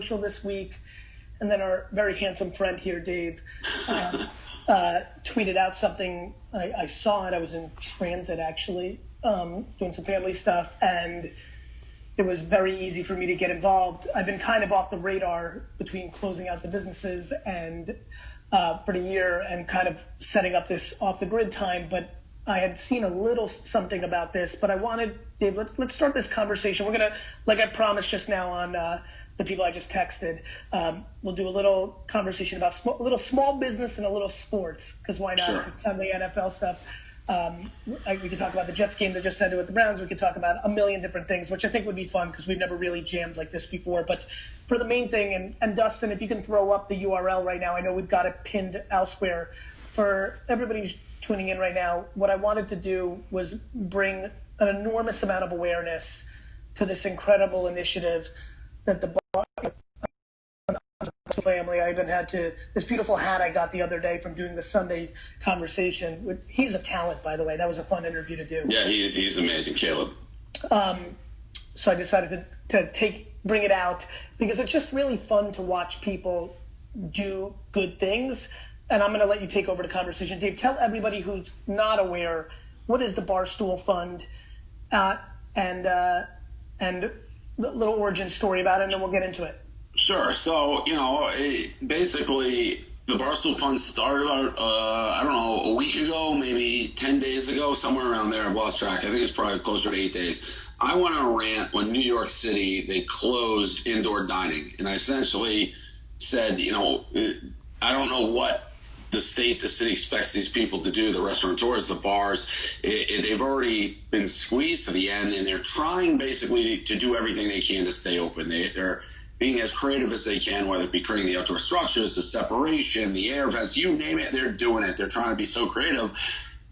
this week, and then our very handsome friend here, Dave, tweeted out something. I saw it. I was in transit, actually, doing some family stuff, and it was very easy for me to get involved. I've been kind of off the radar between closing out the businesses and for the year and kind of setting up this off-the-grid time, but I had seen a little something about this, but I wanted, Dave, let's start this conversation. We're going to, like I promised just now on the people I just texted, we'll do a little conversation about a little small business and a little sports, because why not? Sure. It's Sunday NFL stuff. We could talk about the Jets game that just ended with the Browns. We could talk about a million different things, which I think would be fun because we've never really jammed like this before. But for the main thing, and Dustin, if you can throw up the URL right now, I know we've got it pinned elsewhere. For everybody who's tuning in right now, what I wanted to do was bring an enormous amount of awareness to this incredible initiative that the family. I even had this beautiful hat I got the other day from doing the Sunday conversation. He's a talent, by the way. That was a fun interview to do. Yeah, he's amazing, Caleb. So I decided to bring it out because it's just really fun to watch people do good things. And I'm going to let you take over the conversation. Dave, tell everybody who's not aware, what is the Barstool Fund, and a little origin story about it, and then we'll get into it. Sure. So, basically, the Barstool Fund started out, a week ago, maybe 10 days ago, somewhere around there. I've lost track. I think it's probably closer to 8 days. I went on a rant when New York City, they closed indoor dining. And I essentially said, I don't know what the city expects these people to do, the restaurateurs, the bars. They've already been squeezed to the end, and they're trying basically to do everything they can to stay open. They're being as creative as they can, whether it be creating the outdoor structures, the separation, the air vents, you name it, they're doing it. They're trying to be so creative.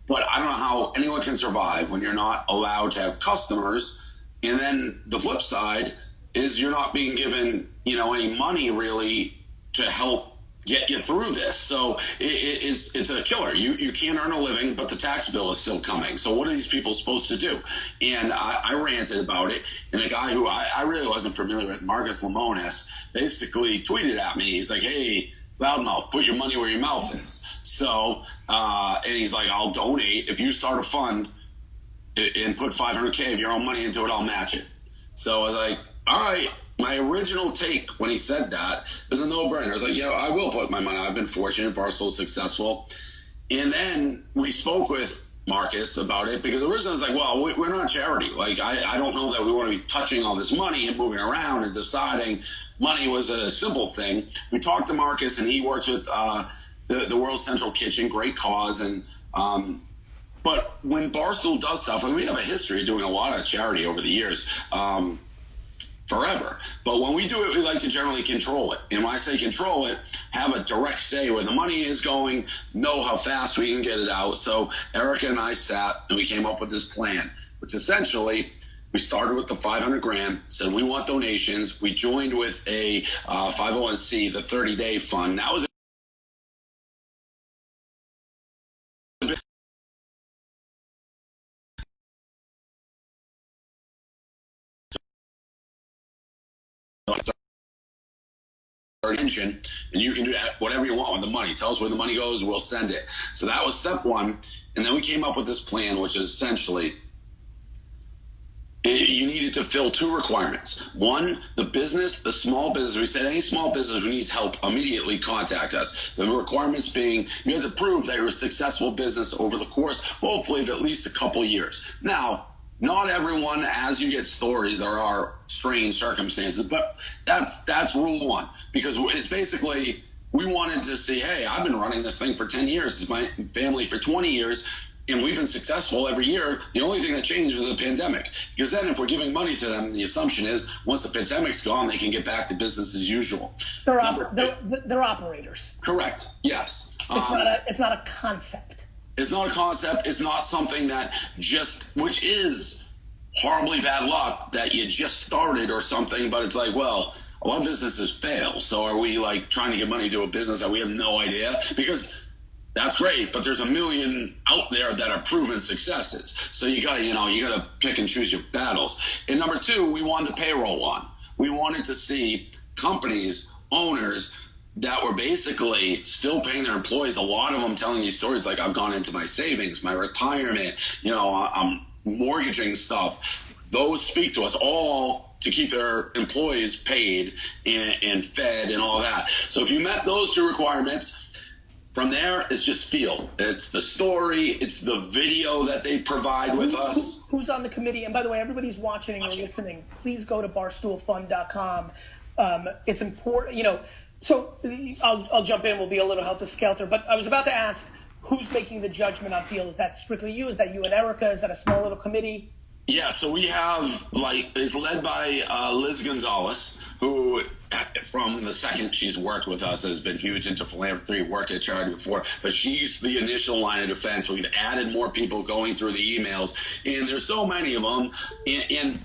But I don't know how anyone can survive when you're not allowed to have customers. And then the flip side is you're not being given, any money really to help get you through this. So it's a killer. You can't earn a living, but the tax bill is still coming. So what are these people supposed to do? And I ranted about it. And a guy who I really wasn't familiar with, Marcus Lemonis, basically tweeted at me. He's like, hey, loudmouth, put your money where your mouth is. So, and he's like, I'll donate. If you start a fund and put $500K of your own money into it, I'll match it. So I was like, all right. My original take when he said that was a no-brainer. I was like, I will put my money. I've been fortunate. Barstool's successful. And then we spoke with Marcus about it because originally I was like, well, we're not charity. Like, I don't know that we want to be touching all this money and moving around and deciding. Money was a simple thing. We talked to Marcus, and he works with the World Central Kitchen, great cause. And but when Barstool does stuff, and we have a history of doing a lot of charity over the years, forever. But when we do it, we like to generally control it. And when I say control it, have a direct say where the money is going, know how fast we can get it out. So Erica and I sat and we came up with this plan, which essentially we started with the $500,000, said we want donations. We joined with a 501c, the 30-day fund. That was engine, and you can do whatever you want with the money. Tell us where the money goes, we'll send it. So that was step one. And then we came up with this plan, which is essentially you needed to fill two requirements. One, the small business. We said any small business who needs help immediately contact us. The requirements being you had to prove that you're a successful business over the course, hopefully, of at least a couple years. Now, not everyone, as you get stories, there are strange circumstances, but that's rule one, because it's basically we wanted to see, hey, I've been running this thing for 10 years, my family for 20 years, and we've been successful every year. The only thing that changed was the pandemic, because then if we're giving money to them, the assumption is once the pandemic's gone, they can get back to business as usual. They're operators. Correct. Yes. It's not a concept. It's not a concept. It's not something that which is horribly bad luck that you just started or something, but it's like, well, a lot of businesses fail. So are we like trying to get money to a business that we have no idea? Because that's great, but there's a million out there that are proven successes. So you gotta pick and choose your battles. And number two, we wanted the payroll on. We wanted to see companies, owners that were basically still paying their employees. A lot of them telling these stories like, I've gone into my savings, my retirement, I'm mortgaging stuff. Those speak to us all to keep their employees paid and fed and all that. So if you met those two requirements, from there, it's just feel. It's the story. It's the video that they provide with us. Who's on the committee? And by the way, everybody's watching or listening, please go to barstoolfund.com. It's important, so I'll jump in. We'll be a little helter-skelter. But I was about to ask, who's making the judgment on feel? Is that strictly you? Is that you and Erica? Is that a small little committee? Yeah, so we have, it's led by Liz Gonzalez, who from the second she's worked with us has been huge into philanthropy, worked at charity before, but she's the initial line of defense. We've added more people going through the emails, and there's so many of them, and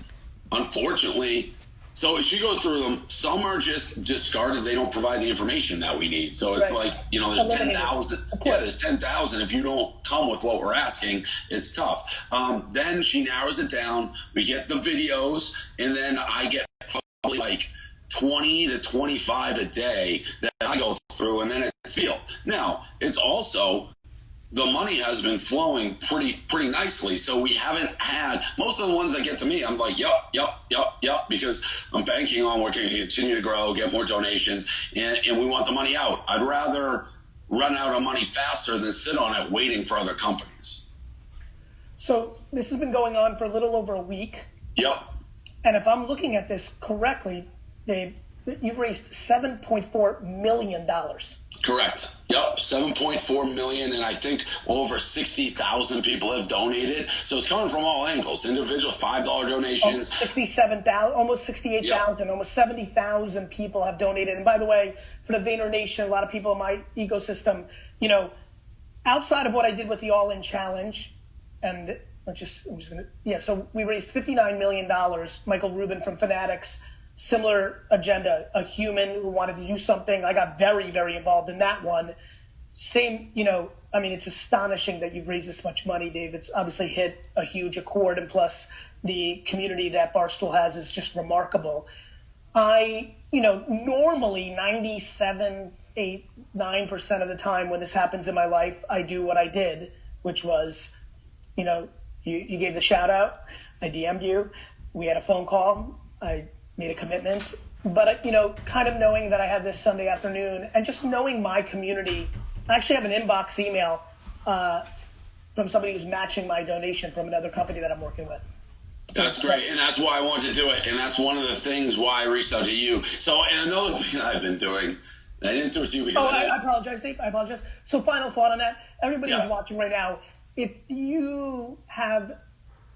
unfortunately, so she goes through them. Some are just discarded. They don't provide the information that we need. So it's right. There's 10,000. Yeah, there's 10,000. If you don't come with what we're asking, it's tough. Then she narrows it down. We get the videos, and then I get probably 20 to 25 a day that I go through, and then it's feel. Now, it's also, the money has been flowing pretty nicely. So we haven't had, most of the ones that get to me, I'm like, yup, because I'm banking on we're going to continue to grow, get more donations, and we want the money out. I'd rather run out of money faster than sit on it waiting for other companies. So this has been going on for a little over a week. Yep. And if I'm looking at this correctly, Dave, you've raised $7.4 million. Correct. Yep, 7.4 million, and I think over 60,000 people have donated. So it's coming from all angles. Individual $5 donations. 67,000, almost 68,000, yep. Almost 70,000 people have donated. And by the way, for the Vayner Nation, a lot of people in my ecosystem, outside of what I did with the All-In Challenge, and so we raised $59 million. Michael Rubin from Fanatics, similar agenda, a human who wanted to do something. I got very, very involved in that one. Same, it's astonishing that you've raised this much money, Dave. It's obviously hit a huge accord, and plus the community that Barstool has is just remarkable. Normally 97, 8, 9% of the time when this happens in my life, I do what I did, which was, you gave the shout out, I DM'd you, we had a phone call, I made a commitment, but kind of knowing that I had this Sunday afternoon and just knowing my community. I actually have an inbox email from somebody who's matching my donation from another company that I'm working with. That's great, and that's why I wanted to do it, and that's one of the things why I reached out to you. So, and another thing I've been doing, I didn't do it to you because I apologize, Dave. I apologize. So, final thought on that. Everybody who's watching right now, if you have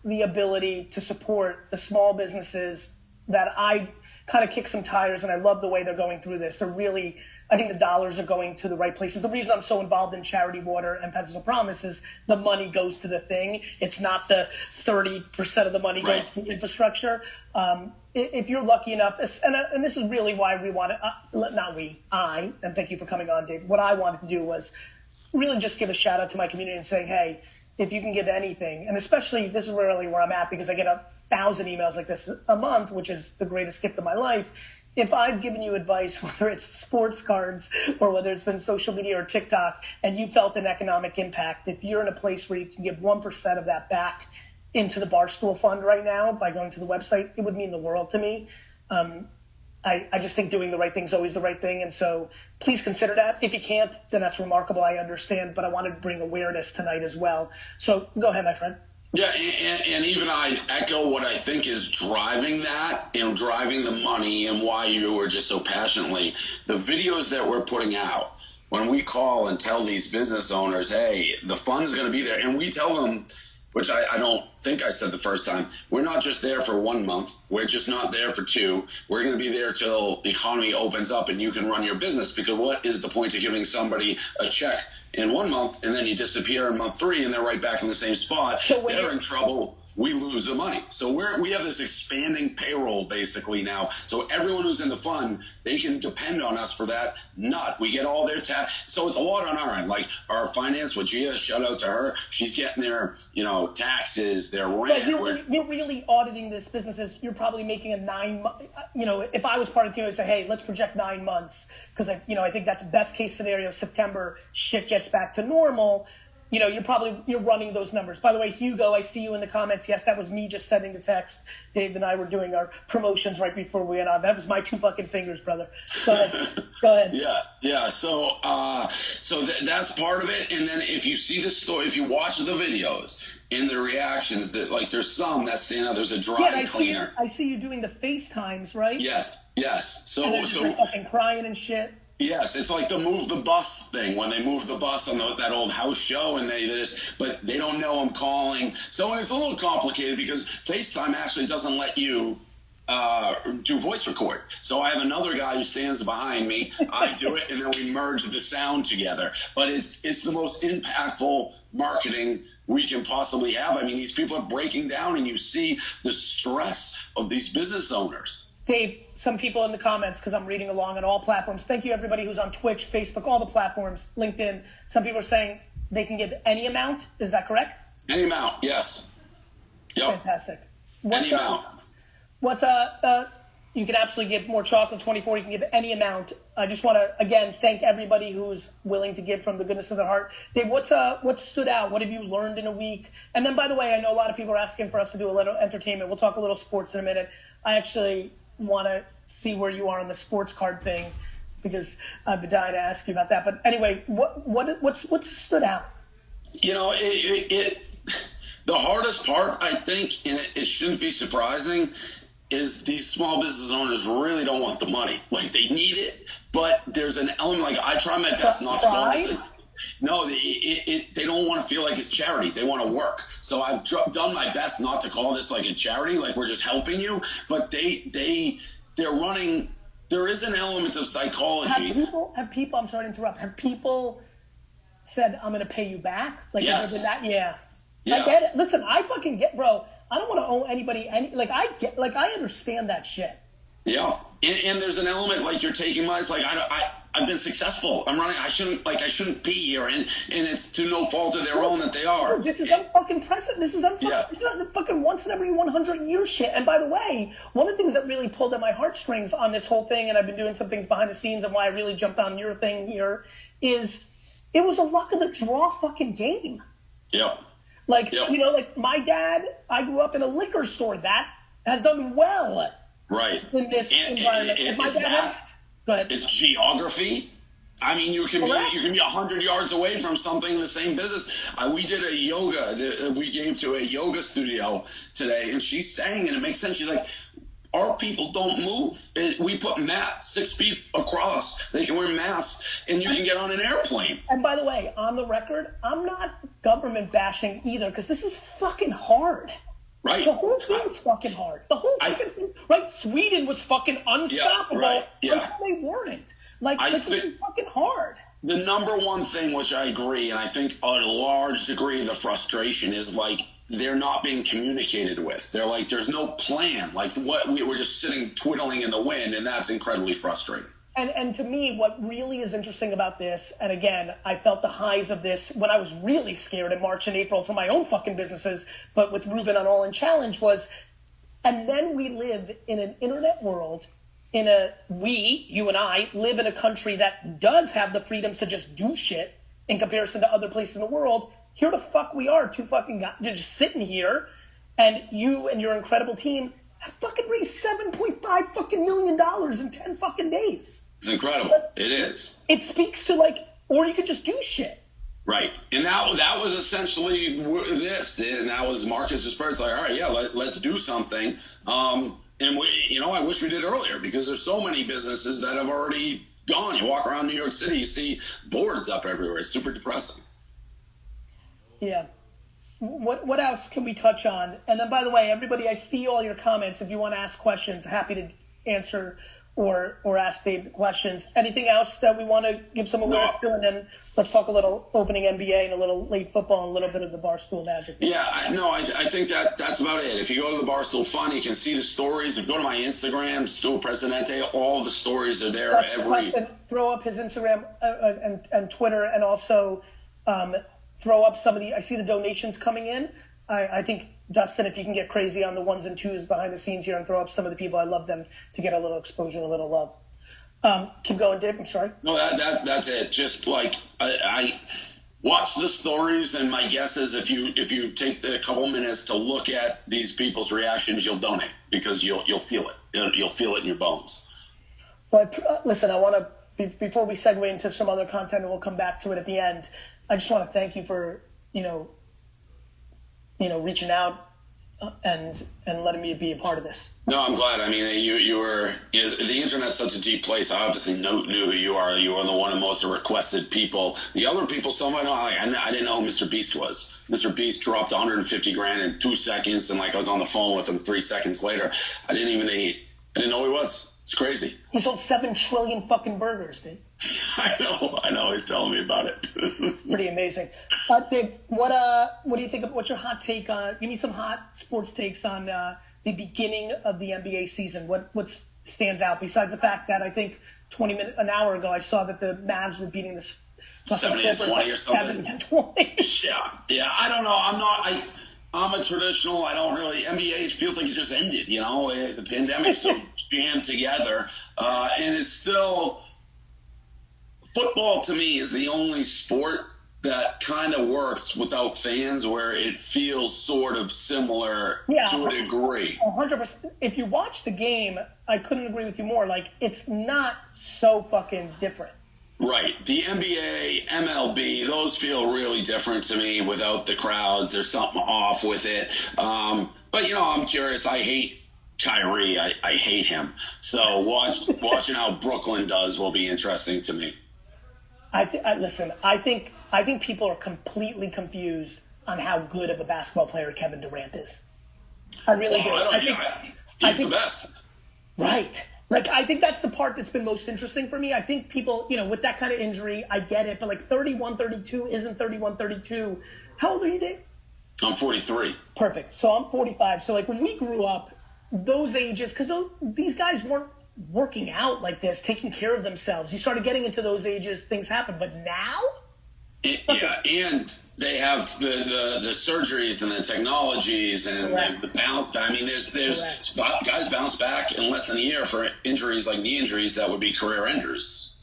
the ability to support the small businesses that I kind of kick some tires, and I love the way they're going through this. I think the dollars are going to the right places. The reason I'm so involved in Charity Water and Pencils of Promise is the money goes to the thing. It's not the 30% of the money going to infrastructure. If you're lucky enough, and this is really why we want to, and thank you for coming on, Dave. What I wanted to do was really just give a shout out to my community and saying, hey, if you can give anything, and especially this is really where I'm at because I get 1,000 emails like this a month, which is the greatest gift of my life. If I've given you advice, whether it's sports cards or whether it's been social media or TikTok, and you felt an economic impact, if you're in a place where you can give 1% of that back into the Barstool Fund right now by going to the website, it would mean the world to me. I just think doing the right thing is always the right thing. And so please consider that. If you can't, then that's remarkable. I understand. But I wanted to bring awareness tonight as well. So go ahead, my friend. Yeah, and even I echo what I think is driving that and driving the money and why you were just so passionately. The videos that we're putting out, when we call and tell these business owners, hey, the fund's going to be there, and we tell them, which I don't think I said the first time, we're not just there for 1 month. We're just not there for 2. We're going to be there till the economy opens up and you can run your business, because what is the point of giving somebody a check in 1 month and then you disappear in month 3 and they're right back in the same spot? So they're in trouble we lose the money. So we have this expanding payroll basically now. So everyone who's in the fund, they can depend on us for that nut. We get all their tax. So it's a lot on our end. Like our finance with Gia, shout out to her. She's getting their, taxes, their rent. You're really auditing this businesses. You're probably making a 9 month, if I was part of the team, I'd say, hey, let's project 9 months. Because, I think that's best case scenario. September, shit gets back to normal. You're running those numbers. By the way, Hugo, I see you in the comments. Yes, that was me just sending the text. Dave and I were doing our promotions right before we went on. That was my 2 fucking fingers, brother. Go ahead. Yeah. So that's part of it. And then if you see the story, if you watch the videos and the reactions, that like there's some that stand out. There's a dry cleaner. I see you doing the FaceTimes, right? Yes. So and you're fucking crying and shit. Yes, it's like the move the bus thing when they move the bus on that old house show, and but they don't know I'm calling. So it's a little complicated because FaceTime actually doesn't let you do voice record. So I have another guy who stands behind me. I do it, and then we merge the sound together. But it's the most impactful marketing we can possibly have. I mean, these people are breaking down, and you see the stress of these business owners. Dave, some people in the comments, because I'm reading along on all platforms. Thank you, everybody who's on Twitch, Facebook, all the platforms, LinkedIn. Some people are saying they can give any amount. Is that correct? Any amount, yes. Yep. Fantastic. Any amount. You can absolutely give more chocolate, 24. You can give any amount. I just want to, again, thank everybody who's willing to give from the goodness of their heart. Dave, what stood out? What have you learned in a week? And then, by the way, I know a lot of people are asking for us to do a little entertainment. We'll talk a little sports in a minute. I actually want to see where you are on the sports card thing because I've been dying to ask you about that. But anyway, what's stood out? The hardest part, I think, and it shouldn't be surprising, is these small business owners really don't want the money. Like, they need it, but there's an element, like, I try my best not to go this. No, they don't want to feel like it's charity. They want to work. So I've done my best not to call this like a charity, like we're just helping you. But they're running. There is an element of psychology. Have people? I'm sorry to interrupt. Have people said, "I'm going to pay you back"? Like, yes. That? Yeah. I get it. Listen, I fucking get, bro. I don't want to owe anybody any. Like, I understand that shit. Yeah, and there's an element like you're taking my. It's like I've been successful. I'm running. I shouldn't be here, and it's to no fault of their own that they are. This is unfucking precedent. This is This is the fucking once in every 100 year shit. And by the way, one of the things that really pulled at my heartstrings on this whole thing, and I've been doing some things behind the scenes, and why I really jumped on your thing here, is it was a luck of the draw fucking game. Yeah. Like like my dad, I grew up in a liquor store that has done well. Right. In this environment. Go ahead. It's geography. I mean, you can be 100 yards away from something in the same business. We did a yoga. We gave to a yoga studio today, and she's saying, and it makes sense. She's like, our people don't move. We put mats 6 feet across. They can wear masks, and you can get on an airplane. And by the way, on the record, I'm not government bashing either, because this is fucking hard. Right. The whole thing is fucking hard. The whole fucking thing, right? Sweden was fucking unstoppable until they weren't. This is fucking hard. The number one thing, which I agree, and I think a large degree of the frustration is like they're not being communicated with. They're like, there's no plan. Like we're just sitting twiddling in the wind, and that's incredibly frustrating. And to me, what really is interesting about this, and again, I felt the highs of this when I was really scared in March and April for my own fucking businesses, but with Ruben on All In Challenge was, and then we live in an internet world, you and I, live in a country that does have the freedoms to just do shit in comparison to other places in the world. Here the fuck we are, two fucking guys, just sitting here, and you and your incredible team have fucking raised $7.5 fucking million in 10 fucking days. It's incredible. It is. It speaks to or you could just do shit. Right. And that was essentially this. And that was Marcus's first, like, all right, yeah, let's do something. And I wish we did earlier because there's so many businesses that have already gone. You walk around New York City, you see boards up everywhere. It's super depressing. Yeah. What else can we touch on? And then, by the way, everybody, I see all your comments. If you want to ask questions, happy to answer or ask Dave questions. Anything else that we want to give some awareness to? And then let's talk a little opening NBA and a little late football and a little bit of the Barstool magic. Yeah, I think that's about it. If you go to the Barstool Fund, you can see the stories. If you go to my Instagram, Stool Presidente, all the stories are there. Throw up his Instagram and Twitter, and also throw up some of the. I see the donations coming in. I think, Dustin, if you can get crazy on the ones and twos behind the scenes here and throw up some of the people, I love them to get a little exposure and a little love. Keep going, Dave. I'm sorry. No, that's it. Just like I watch the stories, and my guess is if you take a couple minutes to look at these people's reactions, you'll donate because you'll feel it. You'll feel it in your bones. But listen, I want to before we segue into some other content, and we'll come back to it at the end. I just want to thank you for reaching out and letting me be a part of this. No, I'm glad. I mean, you were. The internet's such a deep place. I obviously knew who you are. You are one of the most requested people. The other people, some I know, I didn't know who Mr. Beast was. Mr. Beast dropped 150 grand in 2 seconds, and I was on the phone with him 3 seconds later. I didn't know who he was. It's crazy. He sold 7 trillion fucking burgers, dude. I know. He's telling me about it. Pretty amazing. Dave, what do you think of, what's your hot take on, give me some hot sports takes on the beginning of the NBA season. What stands out besides the fact that I think an hour ago I saw that the Mavs were beating the 70-20 or something. 70-20. Yeah. I don't know. I'm a traditional. I don't really. NBA feels like it just ended. The pandemic's so jammed together, and it's still. Football to me is the only sport that kind of works without fans, where it feels sort of similar to a degree. 100%. If you watch the game, I couldn't agree with you more. Like, it's not so fucking different. Right. The NBA, MLB, those feel really different to me without the crowds. There's something off with it. But, I'm curious. I hate Kyrie. I hate him. So watching how Brooklyn does will be interesting to me. Listen, I think people are completely confused on how good of a basketball player Kevin Durant is. I really do. He's the best. Right. Like, I think that's the part that's been most interesting for me. I think people, with that kind of injury, I get it. But, 31-32 isn't 31-32. How old are you, Dave? I'm 43. Perfect. So I'm 45. So, when we grew up, those ages, because these guys weren't working out like this, taking care of themselves. You started getting into those ages, things happen. But now? And they have the surgeries and the technologies and the bounce. I mean, there's guys bounce back in less than a year for injuries like knee injuries that would be career enders.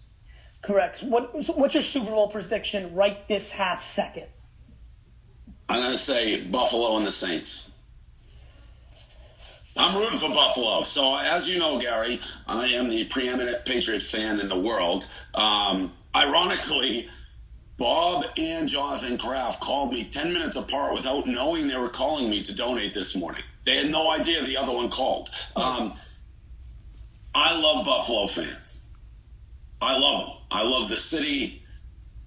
Correct. What's your Super Bowl prediction right this half second? I'm going to say Buffalo and the Saints. I'm rooting for Buffalo. So, as you know, Gary, I am the preeminent Patriot fan in the world. Ironically, Bob and Jonathan Kraft called me 10 minutes apart without knowing they were calling me to donate this morning. They had no idea the other one called. I love Buffalo fans. I love them. I love the city.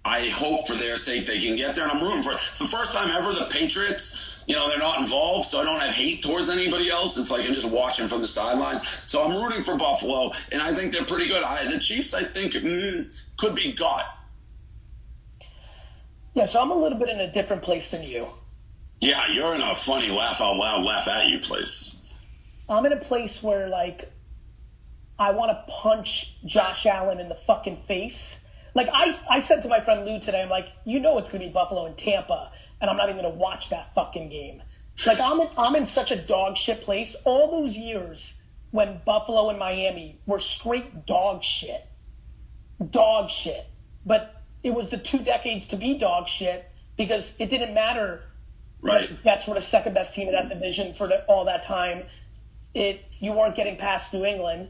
I hope for their sake they can get there, and I'm rooting for it. It's the first time ever the Patriots, they're not involved, so I don't have hate towards anybody else. It's like I'm just watching from the sidelines. So I'm rooting for Buffalo, and I think they're pretty good. The Chiefs, I think, could be got. Yeah, so I'm a little bit in a different place than you. Yeah, you're in a funny laugh out loud, laugh at you place. I'm in a place where, I want to punch Josh Allen in the fucking face. I said to my friend Lou today, I'm like, it's going to be Buffalo and Tampa, and I'm not even going to watch that fucking game. I'm in such a dog shit place. All those years when Buffalo and Miami were straight dog shit. Dog shit. But it was the 2 decades to be dog shit because it didn't matter. Right. That's were the second best team in that division for all that time. You weren't getting past New England.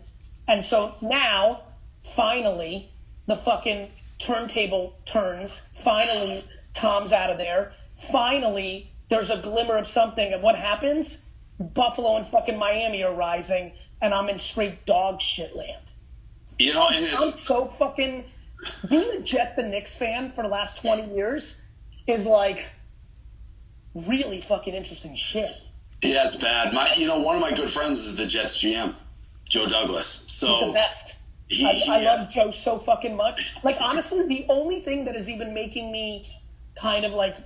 And so now, finally, the fucking turntable turns. Finally, Tom's out of there. Finally, there's a glimmer of something. And what happens? Buffalo and fucking Miami are rising, and I'm in straight dog shit land. I'm so fucking... Being a Jet the Knicks fan for the last 20 years is really fucking interesting shit. Yeah, it's bad. One of my good friends is the Jets GM. Joe Douglas. He's So the best. I love Joe so fucking much. Like, honestly, the only thing that is even making me kind of like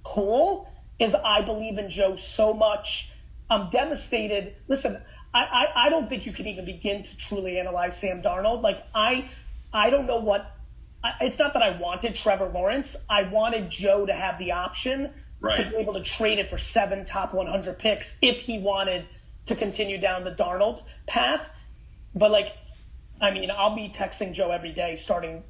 cool is I believe in Joe so much. I'm devastated. Listen, I don't think you can even begin to truly analyze Sam Darnold. Like, I don't know what. It's not that I wanted Trevor Lawrence. I wanted Joe to have the option to be able to trade it for 7 top 100 picks if he wanted to continue down the Darnold path. But, like, I mean, I'll be texting Joe every day starting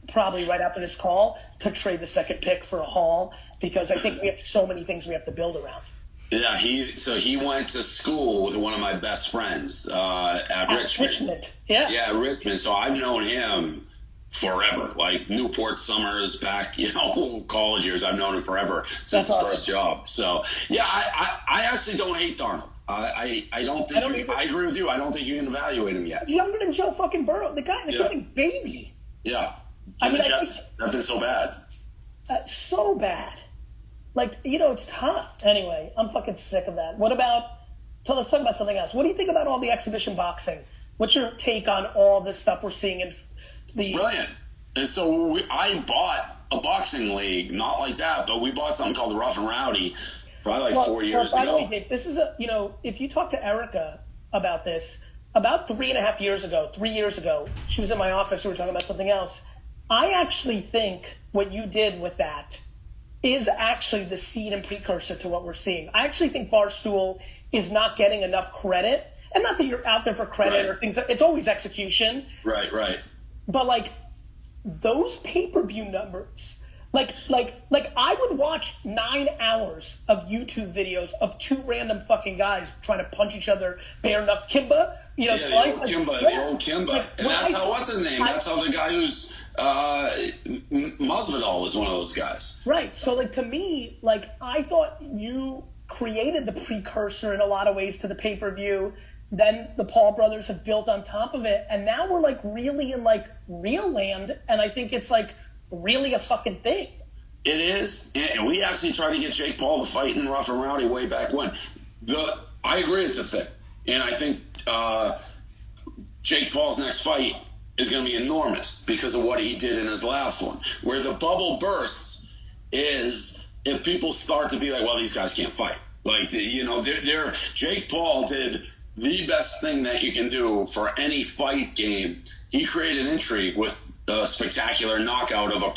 probably right after this call to trade the 2nd pick for a haul because I think we have so many things we have to build around. Yeah, he went to school with one of my best friends at Richmond. Yeah, Richmond. So I've known him forever, like Newport Summers back, college years. I've known him forever since his first job. So yeah, I actually don't hate Darnold. I don't think I agree with you. I don't think you can evaluate him yet. He's younger than Joe fucking Burrow. The kid's like baby. Yeah, the Jets have been so bad. So bad. Like, it's tough. Anyway, I'm fucking sick of that. What about, let's talk about something else. What do you think about all the exhibition boxing? What's your take on all this stuff we're seeing in the... It's brilliant. And so I bought a boxing league, not like that, but we bought something called Rough and Rowdy probably 4 years ago. By the way, this is if you talk to Erica about this, about 3.5 years ago, 3 years ago, she was in my office, we were talking about something else. I actually think what you did with that is actually the seed and precursor to what we're seeing. I actually think Barstool is not getting enough credit. And not that you're out there for credit or things. It's always execution. Right. But, like, those pay-per-view numbers, like I would watch 9 hours of YouTube videos of 2 random fucking guys trying to punch each other, bare knuckle Kimba, slice. The old Kimba. Like, and that's what's his name? That's how the guy who's Masvidal is one of those guys. Right. So, like, to me, like, I thought you created the precursor in a lot of ways to the pay-per-view. Then the Paul brothers have built on top of it. And now we're, like, really in, like, real land. And I think it's, like, really a fucking thing. It is. And we actually tried to get Jake Paul to fight in Rough and Rowdy way back when. I agree it's a thing. And I think Jake Paul's next fight is going to be enormous because of what he did in his last one. Where the bubble bursts is if people start to be like, well, these guys can't fight. Like, Jake Paul did the best thing that you can do for any fight game. He created intrigue with a spectacular knockout of a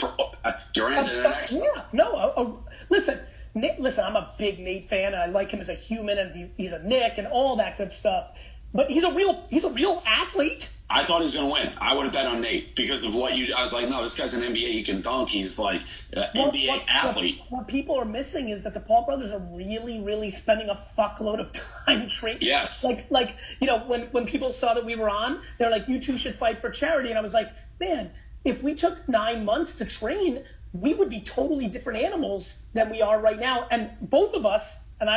Durant and an ex. Yeah, no, listen, I'm a big Nate fan, and I like him as a human, and he's a Nick and all that good stuff. But he's a real athlete. I thought he was going to win. I would have bet on Nate because of what I was like, no, this guy's an NBA. He can dunk. He's like an NBA athlete. What people are missing is that the Paul brothers are really, really spending a fuckload of time training. Yes. Like when people saw that we were on, they're like, you two should fight for charity. And I was like, man, if we took 9 months to train, we would be totally different animals than we are right now. And both of us, and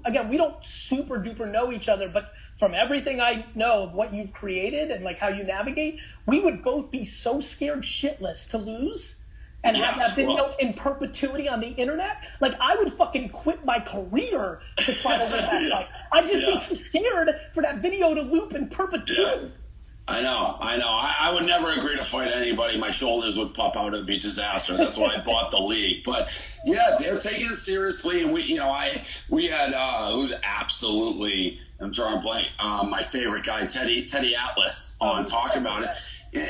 again, we don't super duper know each other, but from everything I know of what you've created and like how you navigate, we would both be so scared shitless to lose and have that video in perpetuity on the internet. Like, I would fucking quit my career to try to win that fight. I'd just be too scared for that video to loop in perpetuity. Yeah. I know. I would never agree to fight anybody. My shoulders would pop out. It would be disaster. That's why I bought the league. But yeah, they're taking it seriously. And we had who's absolutely, I'm drawing a blank, my favorite guy, Teddy Atlas, on talking about it.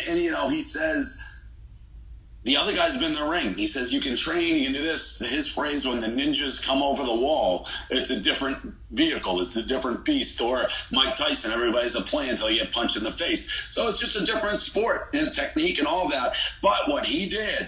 And he says, the other guy's been in the ring. He says, you can train, you can do this. His phrase, when the ninjas come over the wall, it's a different vehicle. It's a different beast. Or Mike Tyson, everybody's a play until you get punched in the face. So it's just a different sport and technique and all that. But what he did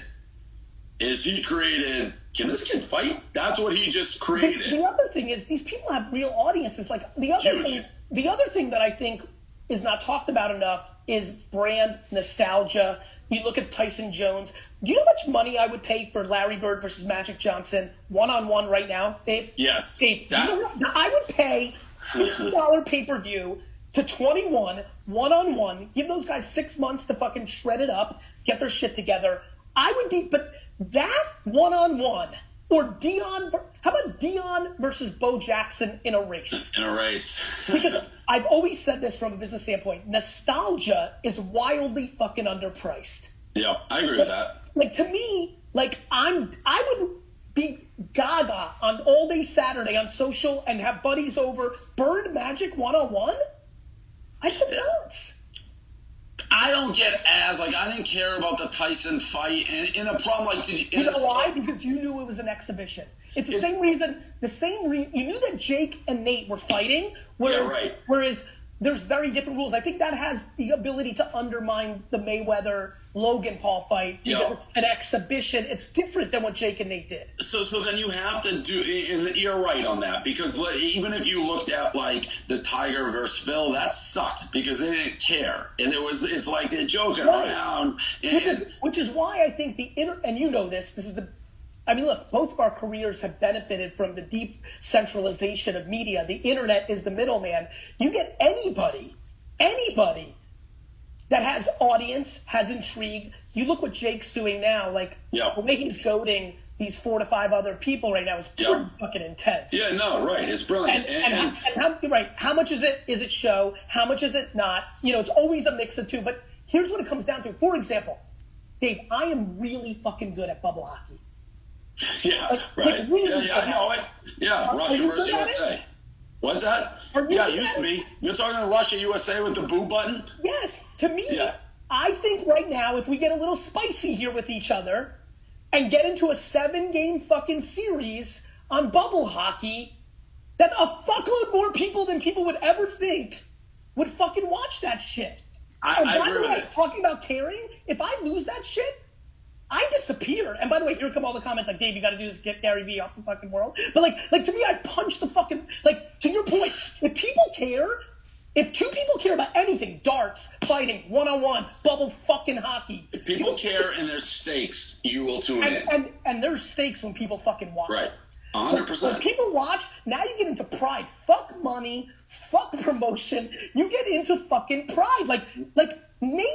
is he created, can this kid fight? That's what he just created. The other thing is these people have real audiences. Like the other thing that I think is not talked about enough is brand nostalgia. You look at Tyson Jones. Do you know how much money I would pay for Larry Bird versus Magic Johnson one-on-one right now, Dave? Yes. Dave, I would pay $50 pay-per-view to 21 one-on-one, give those guys 6 months to fucking shred it up, get their shit together. But that one-on-one Or Dion, how about Dion versus Bo Jackson in a race? In a race. Because I've always said this from a business standpoint. Nostalgia is wildly fucking underpriced. Yeah, I agree with that. Like, to me, like, I would be gaga on all day Saturday on social and have buddies over. Bird Magic 101? I go nuts. I don't get as, like, I didn't care about the Tyson fight. And in a problem, like, you know why? Because you knew it was an exhibition. It's the same reason, you knew that Jake and Nate were fighting. Whereas there's very different rules. I think that has the ability to undermine the Mayweather-Logan Paul fight. Because it's an exhibition. It's different than what Jake and Nate did. So then you have to do, and you're right on that, because even if you looked at, like, the Tiger versus Phil, that sucked because they didn't care. And it's like they're joking around. Which is why I think and you know this is look, both of our careers have benefited from the decentralization of media. The internet is the middleman. You get anybody that has audience, has intrigue. You look what Jake's doing now, like the way he's goading these 4 to 5 other people right now is pretty fucking intense. Yeah, no, right. It's brilliant. How much is it show? How much is it not? You know, it's always a mix of two. But here's what it comes down to. For example, Dave, I am really fucking good at bubble hockey. Yeah, right. Really I know it. Yeah, Russia versus USA. What's that? Yeah, it used to be. You're talking to Russia, USA with the boo button? Yes. To me, I think right now, if we get a little spicy here with each other and get into a 7-game fucking series on bubble hockey, that a fuckload more people than people would ever think would fucking watch that shit. I agree with it. Talking about caring, if I lose that shit, I disappear. And by the way, here come all the comments like, Dave, you got to do this, get Gary Vee off the fucking world. But like to me, I punch the fucking, like, to your point, if people care, if 2 people care about anything, darts, fighting, one-on-one, bubble fucking hockey. If people care and there's stakes, you will tune in. And there's stakes when people fucking watch. Right. 100%. When people watch, now you get into pride. Fuck money, fuck promotion. You get into fucking pride. Like Nate,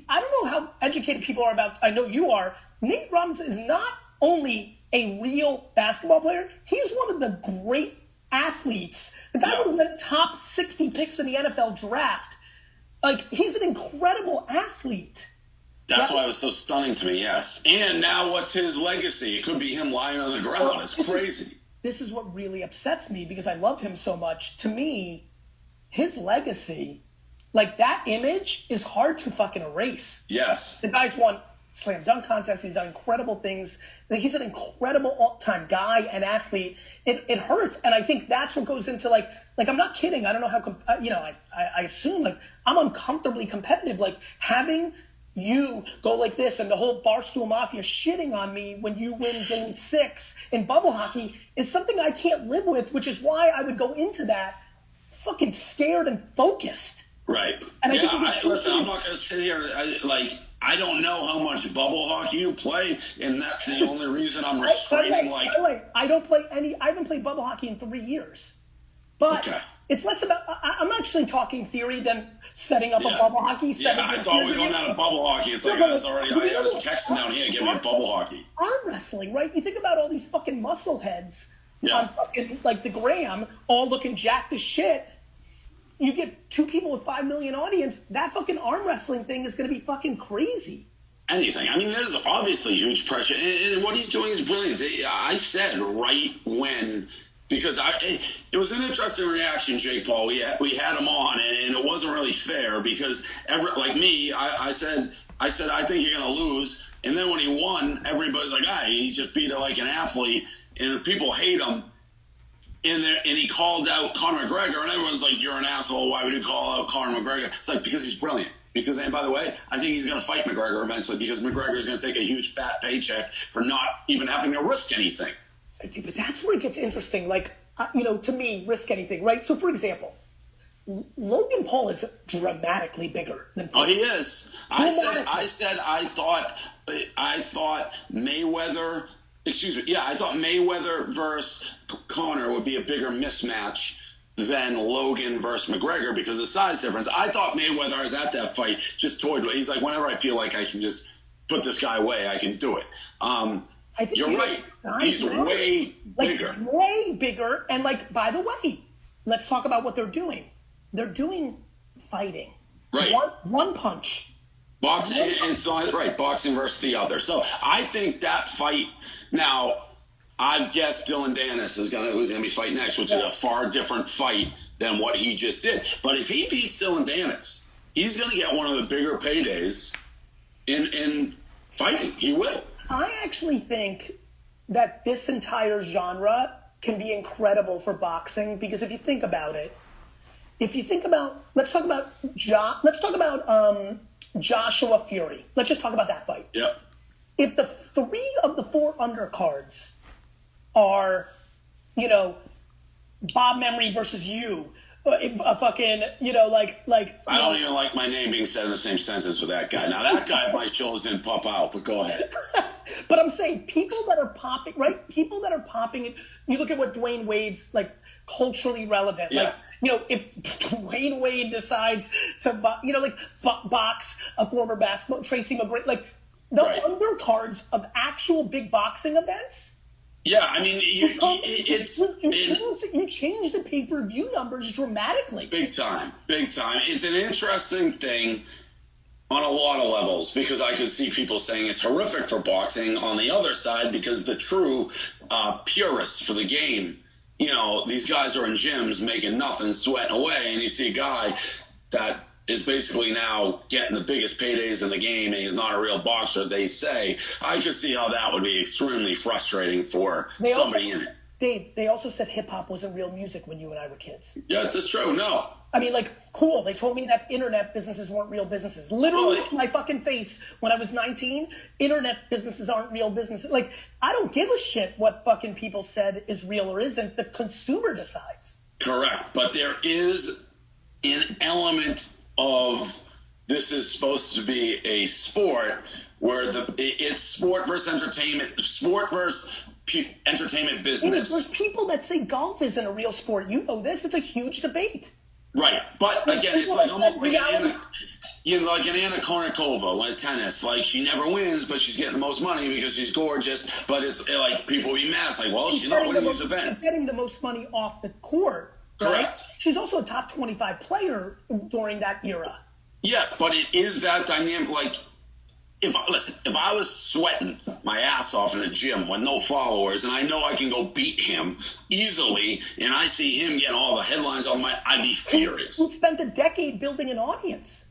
I don't know how educated people are about, I know you are. Nate Robinson is not only a real basketball player, he's one of the great athletes. The guy who went top 60 picks in the NFL draft. Like, he's an incredible athlete. That's why it was so stunning to me, yes. And now what's his legacy? It could be him lying on the ground. It's crazy. This is what really upsets me because I love him so much. To me, his legacy, like, that image is hard to fucking erase. Yes. The guy's won slam dunk contests. He's done incredible things. He's an incredible all-time guy and athlete. It hurts. And I think that's what goes into, like I'm not kidding. I don't know how, I assume, like, I'm uncomfortably competitive. Like, having you go like this and the whole Barstool Mafia shitting on me when you win game 6 in bubble hockey is something I can't live with, which is why I would go into that fucking scared and focused. Right. And listen, I'm not going to sit here, I don't know how much bubble hockey you play, and that's the only reason I'm restraining, by the way, I haven't played bubble hockey in 3 years. But it's less about, I'm actually talking theory than setting up a bubble hockey. I thought we were going down to bubble hockey. It's like, I was texting down here, give me a bubble hockey. Arm wrestling, right? You think about all these fucking muscle heads on fucking, like, the gram, all looking jacked as shit. You get 2 people with 5 million audience, that fucking arm wrestling thing is going to be fucking crazy. Anything. I mean, there's obviously huge pressure. And what he's doing is brilliant. I said right when, because it was an interesting reaction, Jake Paul. We had him on, and it wasn't really fair because, I said, I think you're going to lose. And then when he won, everybody's like, he just beat like an athlete. And people hate him. And he called out Conor McGregor, and everyone's like, you're an asshole. Why would you call out Conor McGregor? It's like, because he's brilliant. And by the way, I think he's going to fight McGregor eventually because McGregor is going to take a huge fat paycheck for not even having to risk anything. But that's where it gets interesting. Like, to me, risk anything, right? So, for example, Logan Paul is dramatically bigger than Floyd. Oh, he is. I thought Mayweather... Excuse me. Yeah, I thought Mayweather versus Conor would be a bigger mismatch than Logan versus McGregor because of the size difference. I thought Mayweather was at that fight just toyed with. He's like, whenever I feel like I can just put this guy away, I can do it. I think You're right. He's way bigger. Way bigger. And like, by the way, let's talk about what they're doing. They're doing fighting. Right. One punch. Boxing, and so, right, boxing versus the other. So I think that fight, now, I've guessed Dylan Dennis who's gonna be fighting next, which is a far different fight than what he just did. But if he beats Dylan Dennis, he's gonna get one of the bigger paydays in fighting. He will. I actually think that this entire genre can be incredible for boxing, because if you think about it, let's talk about Joshua Fury. Let's just talk about that fight. Yep. If the 3 of the 4 undercards are, Bob Memory versus you, a fucking, like. I don't even like my name being said in the same sentence with that guy. Now, that guy, my chills didn't pop out, but go ahead. But I'm saying people that are popping, right? People that are popping, you look at what Dwayne Wade's, like, culturally relevant. Yeah. Like, if Dwayne Wade decides to, box a former basketball, Tracy McGrady, like, the undercards of actual big boxing events. Yeah, I mean, you change the pay-per-view numbers dramatically. Big time. It's an interesting thing on a lot of levels, because I could see people saying it's horrific for boxing on the other side, because the true purists for the game, these guys are in gyms making nothing, sweating away, and you see a guy that is basically now getting the biggest paydays in the game, and he's not a real boxer, they say. I could see how that would be extremely frustrating for somebody in it. Dave, they also said hip-hop wasn't real music when you and I were kids. Yeah, that's true. No. I mean, like, cool. They told me that internet businesses weren't real businesses. Literally, to my fucking face, when I was 19, internet businesses aren't real businesses. Like, I don't give a shit what fucking people said is real or isn't. The consumer decides. Correct. But there is an element of this is supposed to be a sport where it's sport versus entertainment, sport versus entertainment business. There's people that say golf isn't a real sport. You know this. It's a huge debate. Right. But again, it's like almost like an Anna Kournikova with tennis. Like, she never wins, but she's getting the most money because she's gorgeous. But it's like people be mad. It's like, well, she's not winning these events. She's getting the most mony off the court. Correct. Right? She's also a top 25 player during that era. Yes, but it is that dynamic. Like, if I was sweating my ass off in the gym with no followers, and I know I can go beat him easily, and I see him get all the headlines on I'd be furious. Who spent a decade building an audience.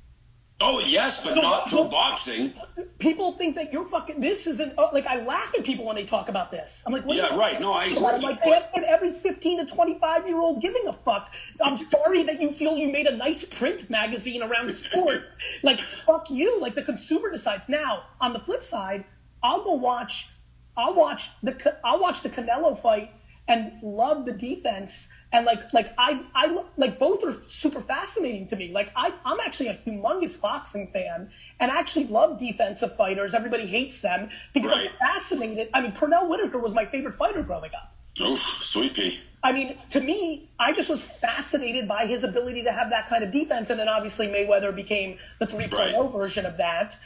Oh, yes, but not for boxing. People think that you're fucking, this isn't, like, I laugh at people when they talk about this. I'm like, what? Yeah, right. No, I agree. I'm like, every 15 to 25-year-old giving a fuck. I'm sorry that you feel you made a nice print magazine around sport. Like, fuck you. Like, the consumer decides. Now, on the flip side, I'll watch the Canelo fight and love the defense. And I both are super fascinating to me. Like, I'm actually a humongous boxing fan and actually love defensive fighters. Everybody hates them because I'm fascinated. I mean, Pernell Whitaker was my favorite fighter growing up. Oh, sweet pea. I mean, to me, I just was fascinated by his ability to have that kind of defense. And then obviously Mayweather became the 3.0 version of that.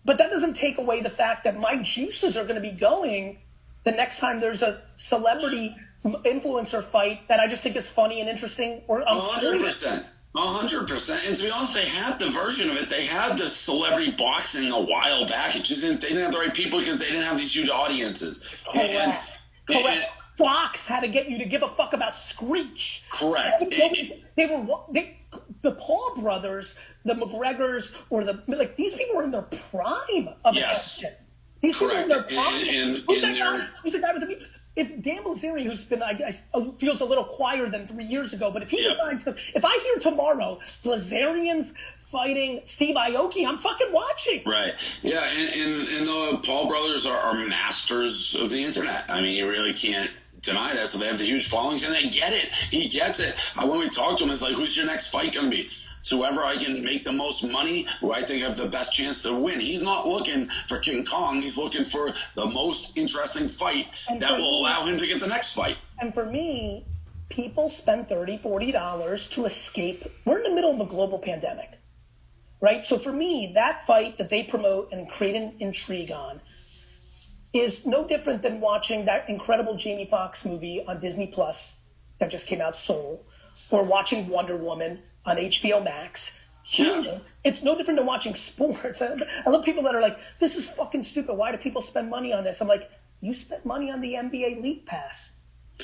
But that doesn't take away the fact that my juices are going to be going the next time there's a celebrity influencer fight that I just think is funny and interesting. Or 100%. 100%. And to be honest, they had the version of it. They had the celebrity boxing a while back. It just they didn't have the right people because they didn't have these huge audiences. Correct. Fox had to get you to give a fuck about Screech. Correct. The Paul brothers, the McGregors, or these people were in their prime of attention. These people were in their prime. Who's the guy with the? If Dan Bilzerian, who's been, I feels a little quieter than 3 years ago, but if he decides to, if I hear tomorrow Bilzerian's fighting Steve Aoki, I'm fucking watching. Right. Yeah, and the Paul brothers are masters of the internet. I mean, you really can't deny that. So they have the huge followings, and they get it. He gets it. When we talk to him, it's like, who's your next fight going to be? So whoever I can make the most money, who I think I have the best chance to win. He's not looking for King Kong. He's looking for the most interesting fight that will allow him to get the next fight. And for me, people spend $30, $40 to escape. We're in the middle of a global pandemic, right? So for me, that fight that they promote and create an intrigue on is no different than watching that incredible Jamie Foxx movie on Disney Plus that just came out, Soul, or watching Wonder Woman on HBO Max. It's no different than watching sports. I love people that are like, this is fucking stupid. Why do people spend money on this? I'm like, you spent money on the NBA League Pass.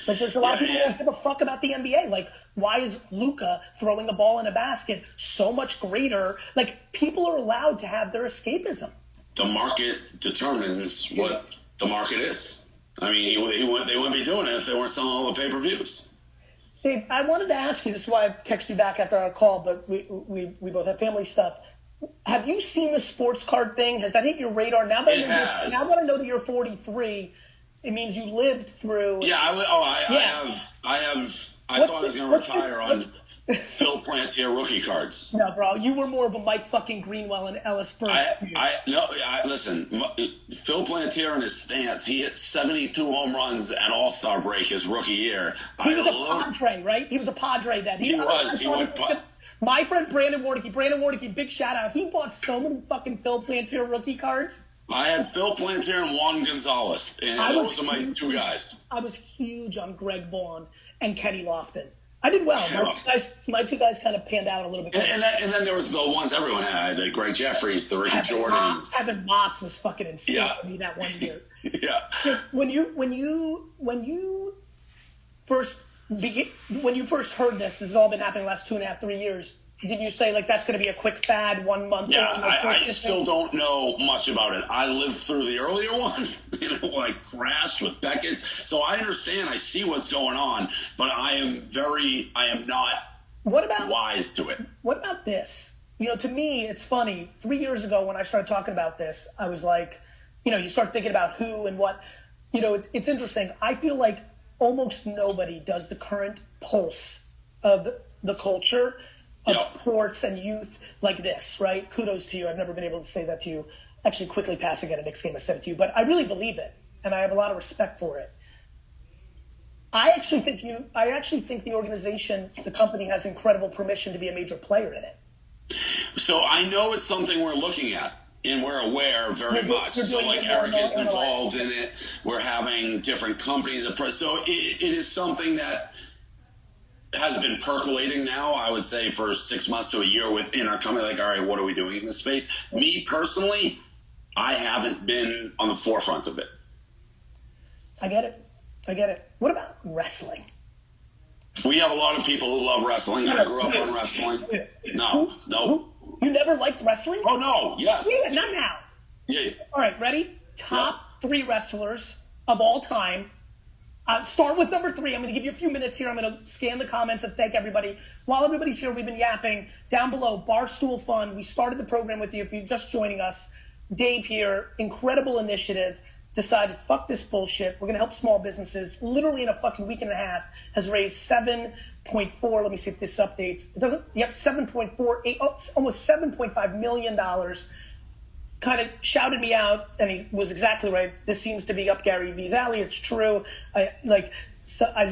Like, there's a lot of people who don't give a fuck about the NBA. Like, why is Luka throwing a ball in a basket so much greater? Like, people are allowed to have their escapism. The market determines what the market is. I mean, they wouldn't be doing it if they weren't selling all the pay-per-views. Dave, I wanted to ask you, this is why I texted you back after our call, but we both have family stuff. Have you seen the sports card thing? Has that hit your radar? Now that I know that you're 43, it means you lived through. Yeah, I thought I was going to retire on Phil Plantier rookie cards. No, bro, you were more of a Mike fucking Greenwell and Ellis Burks. Listen, Phil Plantier in his stance, he hit 72 home runs at All-Star break his rookie year. He was a Padre, right? He was a Padre then. He was. My friend Brandon Warnicki, big shout out. He bought so many fucking Phil Plantier rookie cards. I had Phil Plantier and Juan Gonzalez, and those are my two guys. I was huge on Greg Vaughn and Kenny Lofton. I did well. My two guys kind of panned out a little bit. And then there was the ones everyone had, the Greg Jeffries, the Ricky Jordans. Evan Moss was fucking insane to me that one year. Yeah. When you first heard this has all been happening the last 2.5, 3 years. Did you say, like, that's going to be a quick fad, 1 month? Yeah, I still don't know much about it. I lived through the earlier one, like crashed with Beckett's. So I understand, I see what's going on, but I am not wise to it. What about this? To me, it's funny. 3 years ago when I started talking about this, I was like, you start thinking about who and what. It's interesting. I feel like almost nobody does the current pulse of the culture of sports and youth like this, right? Kudos to you. I've never been able to say that to you. Actually, quickly passing at a Knicks game, I said it to you, but I really believe it, and I have a lot of respect for it. I actually think the organization, the company, has incredible permission to be a major player in it. So I know it's something we're looking at, and we're aware very much. So like Eric is involved in it. We're having different companies. So it is something that has been percolating now, I would say, for 6 months to a year within our company. Like, all right, what are we doing in this space? Me personally, I haven't been on the forefront of it. I get it. What about wrestling? We have a lot of people who love wrestling. I grew up on wrestling. No. You never liked wrestling? Oh, no, yes. Yeah, not now. Yeah. All right, ready? Top 3 wrestlers of all time. Start with number 3. I'm going to give you a few minutes here. I'm going to scan the comments and thank everybody. While everybody's here, we've been yapping. Down below, Barstool Fun. We started the program with you. If you're just joining us, Dave here, incredible initiative. Decided, fuck this bullshit. We're going to help small businesses. Literally in a fucking week and a half, has raised 7.4. Let me see if this updates. It doesn't. Yep, 7.48. Almost $7.5 million. Kind of shouted me out, and he was exactly right. This seems to be up Gary Vee's alley. It's true. I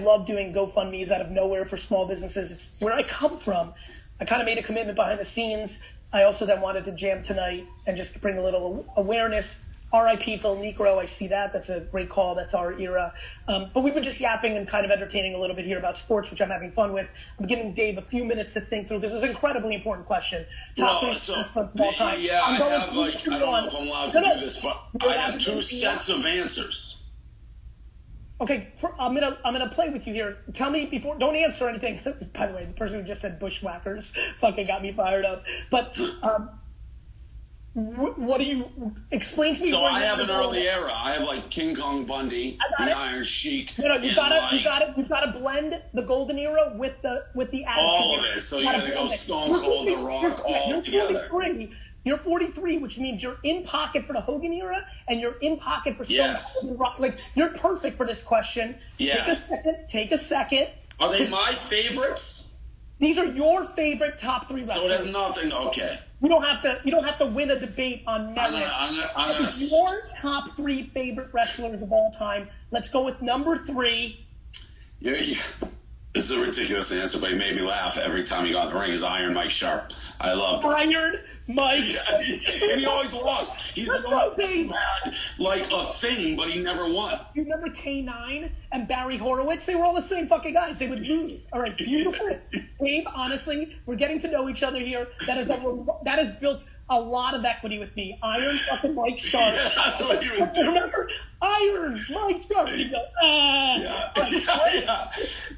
love doing GoFundMe's out of nowhere for small businesses. It's where I come from. I kind of made a commitment behind the scenes. I also then wanted to jam tonight and just bring a little awareness. R.I.P. Phil Necro, I see that. That's a great call. That's our era. But we've been just yapping and kind of entertaining a little bit here about sports, which I'm having fun with. I'm giving Dave a few minutes to think through. This is an incredibly important question. Top 3 of all time. Yeah, I don't know if I'm allowed to do this, but I have 2 sets of answers. Okay, I'm gonna play with you here. Tell me before. Don't answer anything. By the way, the person who just said bushwhackers fucking got me fired up. But what do you explain to me? So I have an early era. I have like King Kong Bundy, the Iron Sheik. No, you gotta blend the golden era with the attitude. All of it. So you gotta go Stone Cold, The Rock, all together. You're 43, which means you're in pocket for the Hogan era, and you're in pocket for Stone Cold, The Rock. Like, you're perfect for this question. Yeah. Take a second. Are they my favorites? These are your favorite top 3 wrestlers. So it has nothing. Okay. You don't have to win a debate on merit. I'm gonna your top 3 favorite wrestlers of all time. Let's go with number 3. Yeah. It's a ridiculous answer, but he made me laugh every time he got in the ring. Is Iron Mike Sharp. I love Iron Mike. Yeah, and he always lost. He's had like a thing, but he never won. You remember K9 and Barry Horowitz? They were all the same fucking guys. They would lose. All right, beautiful. Dave, honestly, we're getting to know each other here. That has built a lot of equity with me. Iron fucking Mike Sharp. Yeah, that's what you would do. Remember? Iron Mike Sharp. You go,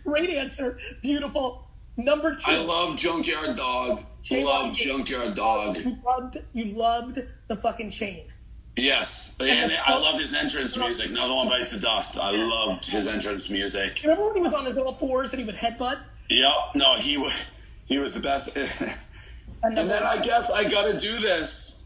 Great answer. Beautiful. Number 2. I love Junkyard Dog. Junkyard Dog. You loved the fucking chain. Yes, and I loved his entrance music. Another one bites the dust. I loved his entrance music. Remember when he was on his little fours and he would headbutt? Yep. No, he was the best. And then I guess I got to do this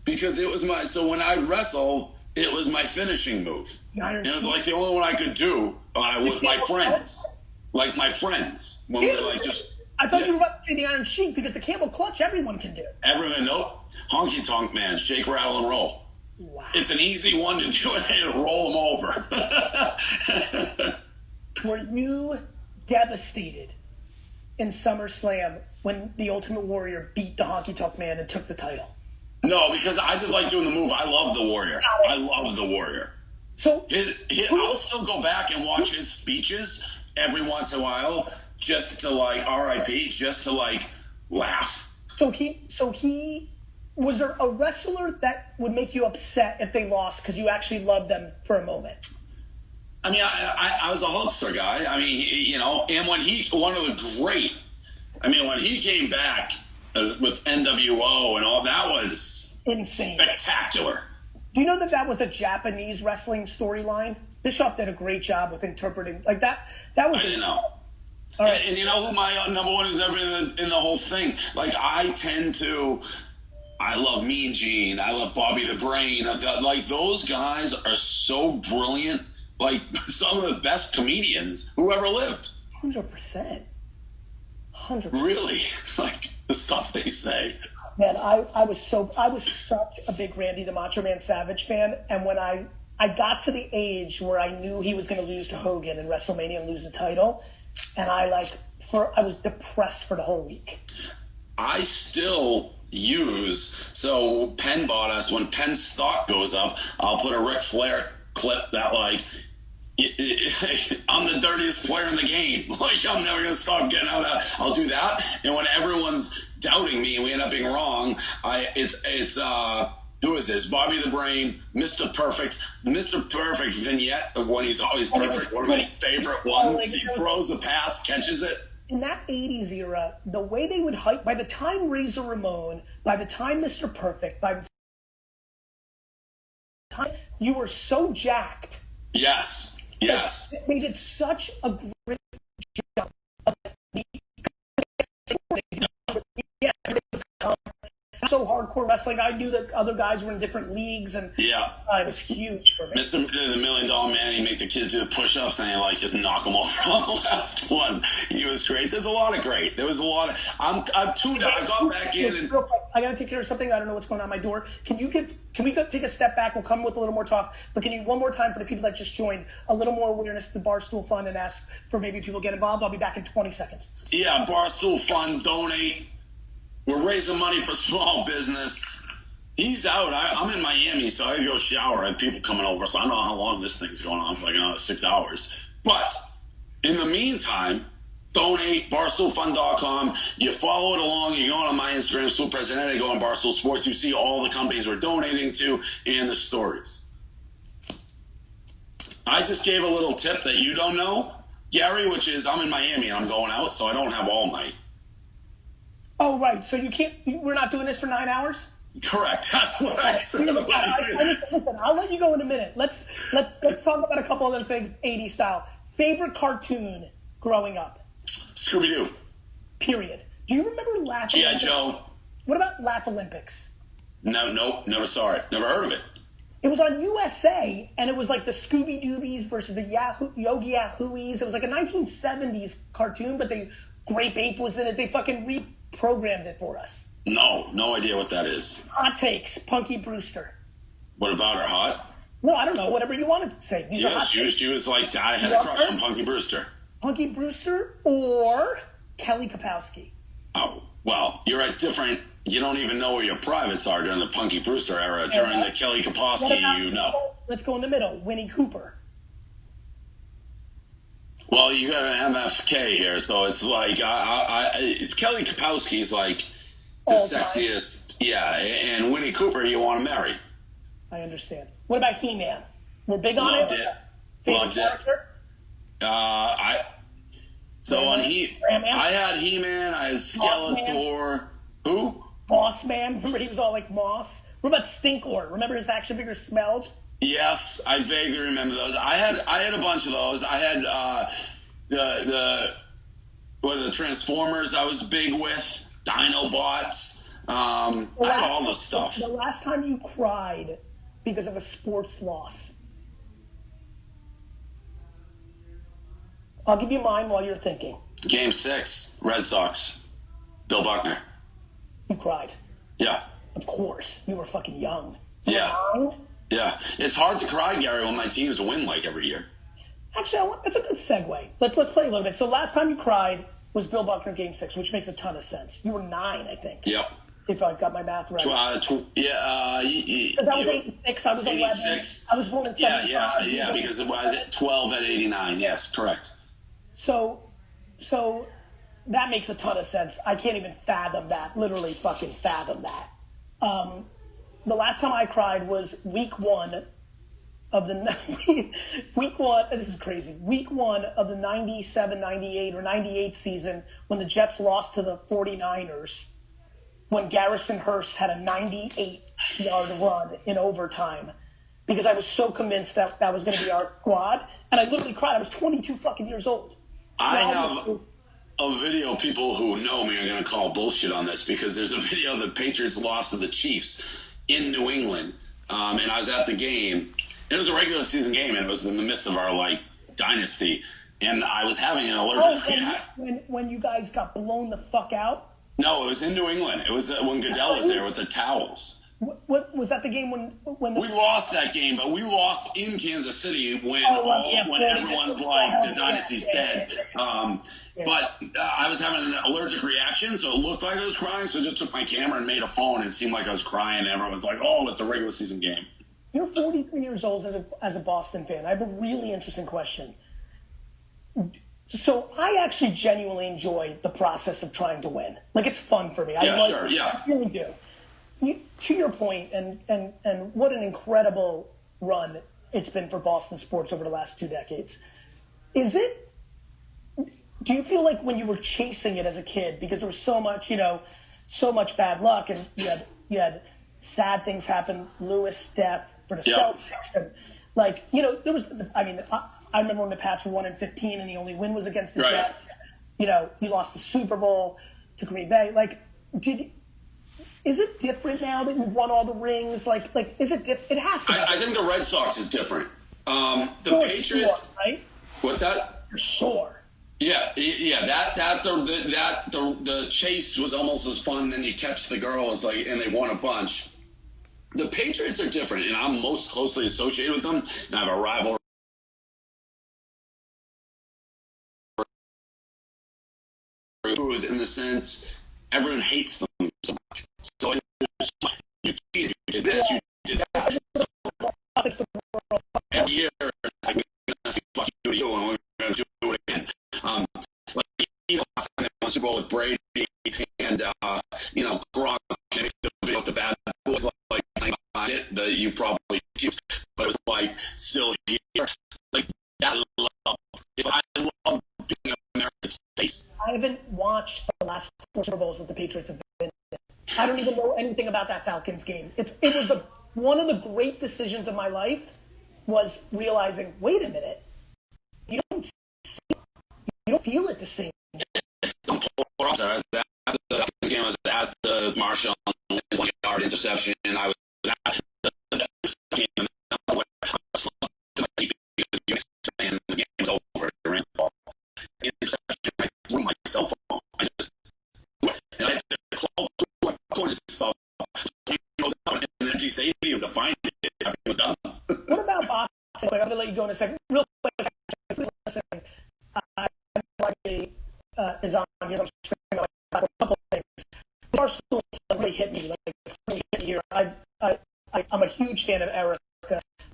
because it was when I wrestle, it was my finishing move. It was like the only one I could do with my friends. Like my friends. When we were like just... I thought you were about to say the Iron Sheik because the camel clutch everyone can do. Everyone, nope. Honky Tonk Man, shake, rattle, and roll. Wow. It's an easy one to do and roll them over. Were you devastated in SummerSlam when the Ultimate Warrior beat the Honky Tonk Man and took the title? No, because I just like doing the move. I love the Warrior. I love the Warrior. So I'll still go back and watch his speeches every once in a while just to like R.I.P. just to like laugh. So he was there a wrestler that would make you upset if they lost because you actually loved them for a moment? I mean, I was a Hulkster guy. I mean, and when when he came back with NWO and all, that was insane, spectacular. Do you know that was a Japanese wrestling storyline? Bischoff did a great job with interpreting like that. That was. I didn't know. All right. And you know who my number one is ever in the whole thing? Like I love Mean Gene. I love Bobby the Brain. Like those guys are so brilliant. Like some of the best comedians who ever lived. 100%. Really? Like the stuff they say. Man, I was such a big Randy the Macho Man Savage fan, and when I got to the age where I knew he was going to lose to Hogan in WrestleMania and lose the title, and I was depressed for the whole week. I still so Penn bought us, when Penn's stock goes up, I'll put a Ric Flair clip that like I'm the dirtiest player in the game. Like I'm never gonna stop getting out of that. I'll do that, and when everyone's doubting me and we end up being wrong, it's who is this? Bobby the Brain, Mr. Perfect vignette of when he's always perfect. One of my favorite ones. He throws the pass, catches it. In that 80s era, the way they would hype, by the time Razor Ramon, by the time Mr. Perfect, by the time you were so jacked. Yes. They did such a great job of so hardcore wrestling. I knew that other guys were in different leagues, and it was huge for me. Mr. The $1 Million Man, he made the kids do the push-ups and like just knock them over on the last one. He was great. There was a lot of. I'm tuned out. I got back in and I gotta take care of something. I don't know what's going on at my door. Can we go take a step back? We'll come with a little more talk. But can you one more time for the people that just joined, a little more awareness to Barstool Fund and ask for maybe people get involved? I'll be back in 20 seconds. Yeah, Barstool Fund, donate. We're raising money for small business. He's out. I'm in Miami, so I have to go shower. I have people coming over, so I don't know how long this thing's going on for, like another 6 hours. But in the meantime, donate, barstoolfund.com. You follow it along. You go on my Instagram, Stool Presidente, go on Barstool Sports. You see all the companies we're donating to and the stories. I just gave a little tip that you don't know, Gary, which is I'm in Miami and I'm going out, so I don't have all night. Oh, right. So we're not doing this for 9 hours? Correct. That's what I said. Listen, I'll let you go in a minute. Let's talk about a couple other things, 80s style. Favorite cartoon growing up? Scooby-Doo. Period. Do you remember Laugh G.I. Olympics? Joe. What about Laugh Olympics? Nope, never saw it. Never heard of it. It was on USA, and it was like the Scooby-Doobies versus the Yogi Yahooies. It was like a 1970s cartoon, but Grape Ape was in it. They fucking reprogrammed it for us. No idea what that is. Hot takes, Punky Brewster. What about her? Hot? No, I don't know. Whatever you wanted to say. She was like, I had a crush on Punky Brewster. Punky Brewster or Kelly Kapowski? Oh, well, you're at different. You don't even know where your privates are during the Punky Brewster era. During the Kelly Kapowski, you know. Let's go in the middle. Winnie Cooper. Well, you got an MFK here, so it's like Kelly Kapowski's like the sexiest. Yeah, and Winnie Cooper, you want to marry. I understand. What about He-Man? We're big on Loved it. it. Favorite Loved character? it. I had He-Man. I had Skeletor. Who? Boss Man. Remember he was all like Moss. What about Stinkor? Remember his action figure smelled? Yes, I vaguely remember those. I had a bunch of those. I had the Transformers I was big with, Dinobots. I had all the stuff. The last time you cried because of a sports loss. I'll give you mine while you're thinking. Game 6, Red Sox. Bill Buckner. You cried. Yeah. Of course. You were fucking young. Yeah. Yeah. It's hard to cry, Gary, when my teams win like every year. Actually, that's a good segue. Let's play a little bit. So last time you cried was Bill Buckner Game 6, which makes a ton of sense. You were 9, I think. Yep. If I got my math right. I was 8 I was 11. 86. I was born in 75. Yeah, because it was 12 at 89. Yes, correct. So that makes a ton of sense. I can't even fathom that. Literally fucking fathom that. The last time I cried was week 1 of the week 1. This is crazy. Week 1 of the 97, 98 or 98 season when the Jets lost to the 49ers. When Garrison Hurst had a 98-yard run in overtime, because I was so convinced that that was going to be our squad, and I literally cried. I was 22 fucking years old. I have a video. People who know me are going to call bullshit on this because there's a video the Patriots lost to the Chiefs in New England, and I was at the game. It was a regular season game, and it was in the midst of our dynasty, and I was having an allergic reaction. When you guys got blown the fuck out. No, it was in New England. It was when Goodell was there with the towels. What was that the game when we lost that game, but we lost in Kansas City when everyone's like the dynasty's dead. But I was having an allergic reaction, so it looked like I was crying. So I just took my camera and made a phone, and it seemed like I was crying. And everyone's like, "Oh, it's a regular season game." You're 43 years old as a Boston fan. I have a really interesting question. So I actually genuinely enjoy the process of trying to win. Like, it's fun for me. I really do. To your point, and what an incredible run it's been for Boston sports over the last 2 decades. Do you feel like when you were chasing it as a kid, because there was so much bad luck, and you had sad things happen, Lewis' death for the Celtics, and there was, I remember when the Pats were 1-15 and the only win was against the Jets. You lost the Super Bowl to Green Bay. Is it different now that you've won all the rings? Is it different? It has to be. I think the Red Sox is different. The Patriots, sure, right? What's that? For sure. Yeah. The chase was almost as fun. Then you catch the girl. It's and they won a bunch. The Patriots are different, and I'm most closely associated with them, and I have a rivalry. In the sense, everyone hates them so much. So you cheated, you did this, you did that. So every year, it's like, fuck you, and we're going to do it again. Wants to go with Brady, and Gronk makes the video with the bad boys behind it that you probably used, but it was still here, that love. I love being America's face. I haven't watched the last 4 Super Bowls that the Patriots have been in. I don't even know anything about that Falcons game. It was one of the great decisions of my life was realizing, wait a minute, you don't feel it the same. I was at the game. I was at the Marshall 20-yard interception, and I was at the game. And the game's over. I ran the ball. Interception. I threw my cell phone. I had to call corner stuff. Out in an empty stadium to find it. It was done. What about boxing? I'm going to let you go in a second. Real quick, is on here. I'm screaming about a couple of things. Barstool really hit me. Really hit me here. I'm a huge fan of Eric,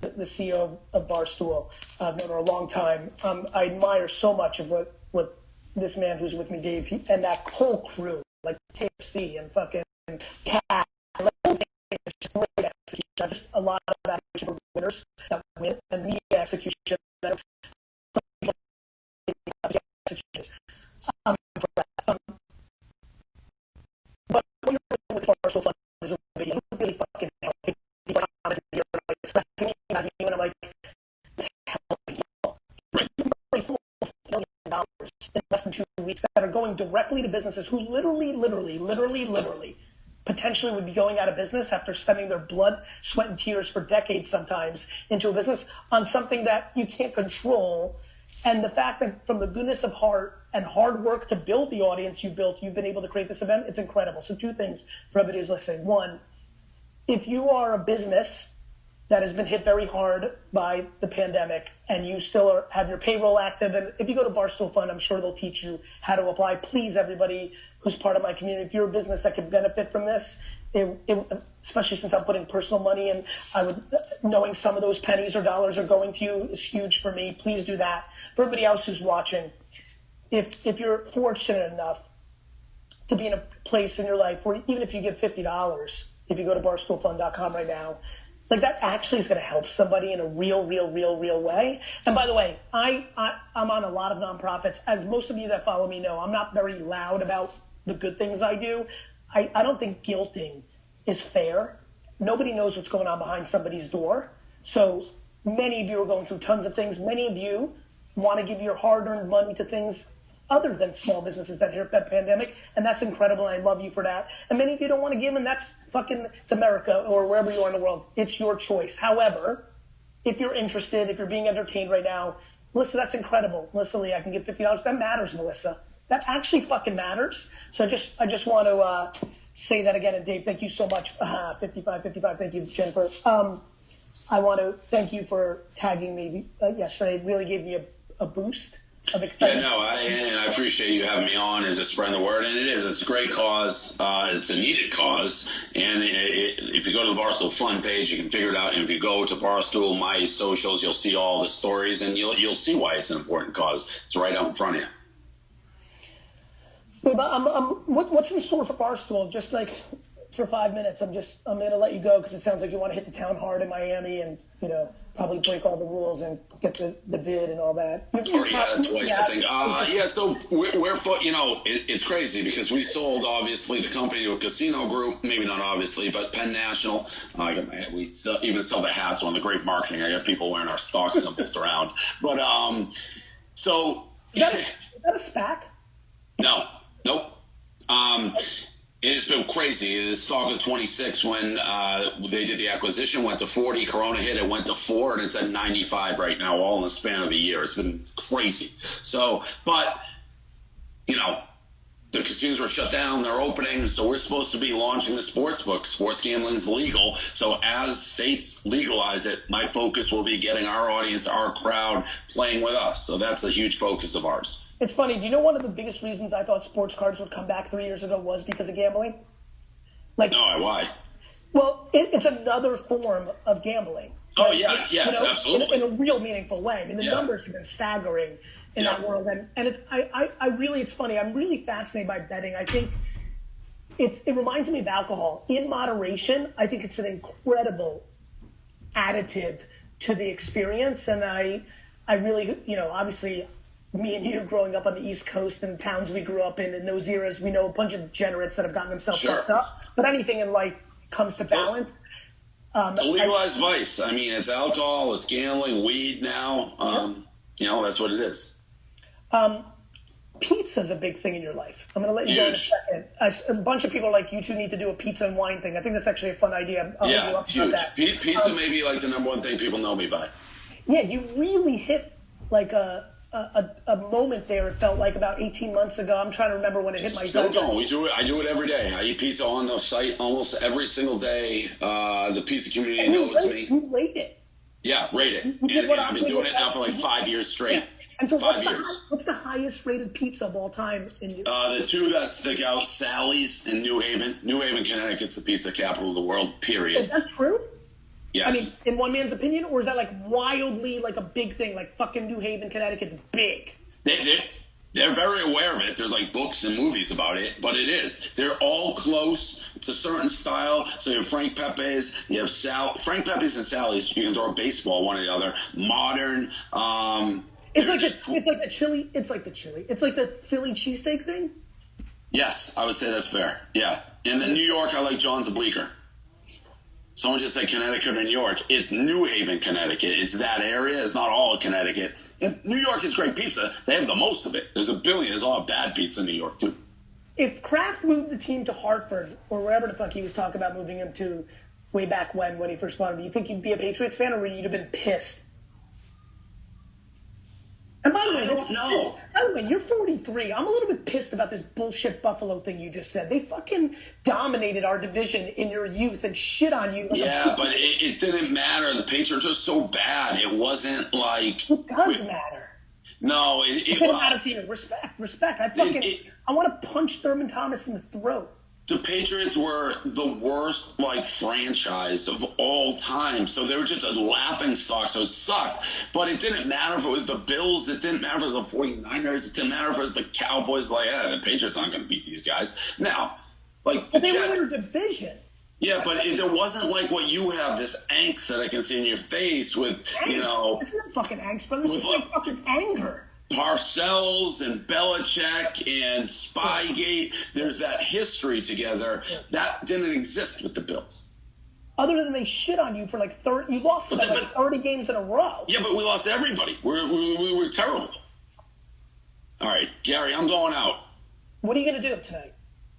the CEO of Barstool. I've known her a long time. I admire so much of what this man who's with me, Dave, and that whole crew, like KFC and fucking Cat, like the whole thing is just great execution. Just a lot of execution for winners that win, and media execution that but when you're with Barstool Fund, there's a video really fucking helping people commenting here, like, and I'm like, it's helping people. You raised almost $1 million in less than 2 weeks that are going directly to businesses who literally, potentially would be going out of business after spending their blood, sweat, and tears for decades sometimes into a business on something that you can't control. And the fact that from the goodness of heart and hard work to build the audience you built, you've been able to create this event, it's incredible. So 2 things for everybody who's listening. 1, if you are a business that has been hit very hard by the pandemic and you still have your payroll active, and if you go to Barstool Fund, I'm sure they'll teach you how to apply. Please, everybody who's part of my community, if you're a business that could benefit from this, especially since I'm putting personal money in, knowing some of those pennies or dollars are going to you is huge for me. Please do that. For everybody else who's watching, if you're fortunate enough to be in a place in your life where even if you give $50, if you go to barstoolfund.com right now, like that actually is going to help somebody in a real way. And by the way, I'm on a lot of nonprofits. As most of you that follow me know, I'm not very loud about the good things I do. I don't think guilting is fair. Nobody knows what's going on behind somebody's door. So many of you are going through tons of things. Many of you want to give your hard-earned money to things other than small businesses that hit that pandemic, and that's incredible, and I love you for that. And many of you don't want to give, and that's fucking, it's America or wherever you are in the world. It's your choice. However, if you're interested, if you're being entertained right now, Melissa, that's incredible. Melissa Lee, I can give $50. That matters, Melissa. That actually fucking matters. So I just want to say that again. And Dave, thank you so much. 55. Thank you, Jennifer. I want to thank you for tagging me yesterday. It really gave me a boost of excitement. Yeah, no, I appreciate you having me on and just spreading the word. And it's a great cause. It's a needed cause. And if you go to the Barstool Fund page, you can figure it out. And if you go to Barstool, my socials, you'll see all the stories, and you'll see why it's an important cause. It's right out in front of you. What's in store for Barstool? Just like for 5 minutes, I'm going to let you go because it sounds like you want to hit the town hard in Miami and, probably break all the rules and get the bid and all that. I've already had it twice, I think. So it's crazy because we sold, obviously, the company to a casino group. Maybe not obviously, but Penn National. We even sell the hats on the great marketing. I got people wearing our stock symbols around. But, so... Is that a SPAC? No. Nope. It's been crazy. The stock was 26 when they did the acquisition, went to 40. Corona hit, it went to 4, and it's at 95 right now, all in the span of a year. It's been crazy. So, but, the casinos were shut down, they're opening, so we're supposed to be launching the sports book. Sports gambling is legal. So as states legalize it, my focus will be getting our audience, our crowd, playing with us. So that's a huge focus of ours. It's funny. Do you know one of the biggest reasons I thought sports cards would come back 3 years ago was because of gambling? No, why? Well, it's another form of gambling. Oh, yeah, yes, absolutely. In a real meaningful way. I mean, the numbers have been staggering in that world. And it's funny. I'm really fascinated by betting. I think it reminds me of alcohol. In moderation, I think it's an incredible additive to the experience. And I really, obviously, me and you growing up on the East Coast and towns we grew up in those eras, we know a bunch of degenerates that have gotten themselves fucked up. But anything in life comes to balance. It's a legalized vice. I mean, it's alcohol, it's gambling, weed now. That's what it is. Pizza is a big thing in your life. I'm going to let you go in a second. A bunch of people are like, you two need to do a pizza and wine thing. I think that's actually a fun idea. Huge. Pizza may be like the number one thing people know me by. Yeah, you really hit like a moment there. It felt like about 18 months ago. I'm trying to remember when it hit my Still going. We do it. I do it every day. I eat pizza on the site almost every single day. The pizza community knows me. Who laid it? Yeah, rate it. And I've been doing it now for like 5 years straight. Yeah. And so 5 years. What's the highest rated pizza of all time in you? The two that stick out, Sally's in New Haven. New Haven, Connecticut's the pizza capital of the world, period. Is that true? Yes. I mean, in one man's opinion, or is that like wildly like a big thing? Like fucking New Haven, Connecticut's big. They're very aware of it. There's like books and movies about it, but it is. They're all close to certain style. So you have Frank Pepe's, you have Frank Pepe's and Sally's. You can throw a baseball, one or the other. Modern. It's like the chili. It's like the Philly cheesesteak thing. Yes, I would say that's fair. Yeah. And then New York, I like John's and Bleecker. Someone just said Connecticut or New York. It's New Haven, Connecticut. It's that area. It's not all of Connecticut. And New York is great pizza. They have the most of it. There's a billion. There's a lot of bad pizza in New York, too. If Kraft moved the team to Hartford or wherever the fuck he was talking about moving him to way back when he first bought him, do you think you'd be a Patriots fan or would you have been pissed? And by the way, I don't know. By the way, you're 43. I'm a little bit pissed about this bullshit Buffalo thing you just said. They fucking dominated our division in your youth and shit on you. Yeah, but it didn't matter. The Patriots are so bad. It wasn't like... It does matter. No, It didn't matter to you. Respect. I want to punch Thurman Thomas in the throat. The Patriots were the worst, franchise of all time. So they were just a laughing stock. So it sucked. But it didn't matter if it was the Bills. It didn't matter if it was the 49ers. It didn't matter if it was the Cowboys. The Patriots aren't going to beat these guys. Now, but the they Jets, were in your division. Yeah, but there wasn't what you have, this angst that I can see in your face with, Angst? It's not fucking angst, brother. It's just fucking anger. Parcells and Belichick and Spygate, there's that history together that didn't exist with the Bills. Other than they shit on you for 30, you lost them 30 games in a row. Yeah, but we lost everybody. We were terrible. All right, Gary, I'm going out. What are you going to do tonight?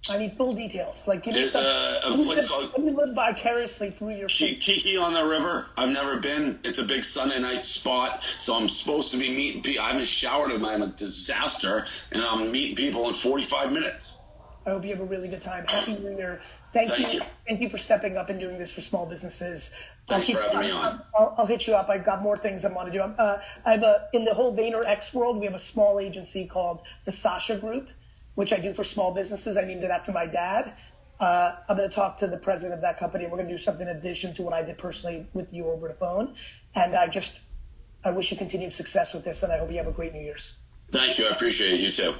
I need full details. Give There's me a place called... Let me live vicariously through your... Kiki on the River. I've never been. It's a big Sunday night spot, so I'm supposed to be meeting people. I haven't showered in I'm a disaster, and I'm meeting people in 45 minutes. I hope you have a really good time. Happy New Year. Thank you. Thank you for stepping up and doing this for small businesses. Thanks for having me on. I'll hit you up. I've got more things I want to do. In the whole Vayner-X world, we have a small agency called the Sasha Group, which I do for small businesses. I named it after my dad. I'm going to talk to the president of that company. We're going to do something in addition to what I did personally with you over the phone. And I wish you continued success with this, and I hope you have a great New Year's. Thank you. I appreciate it. You too.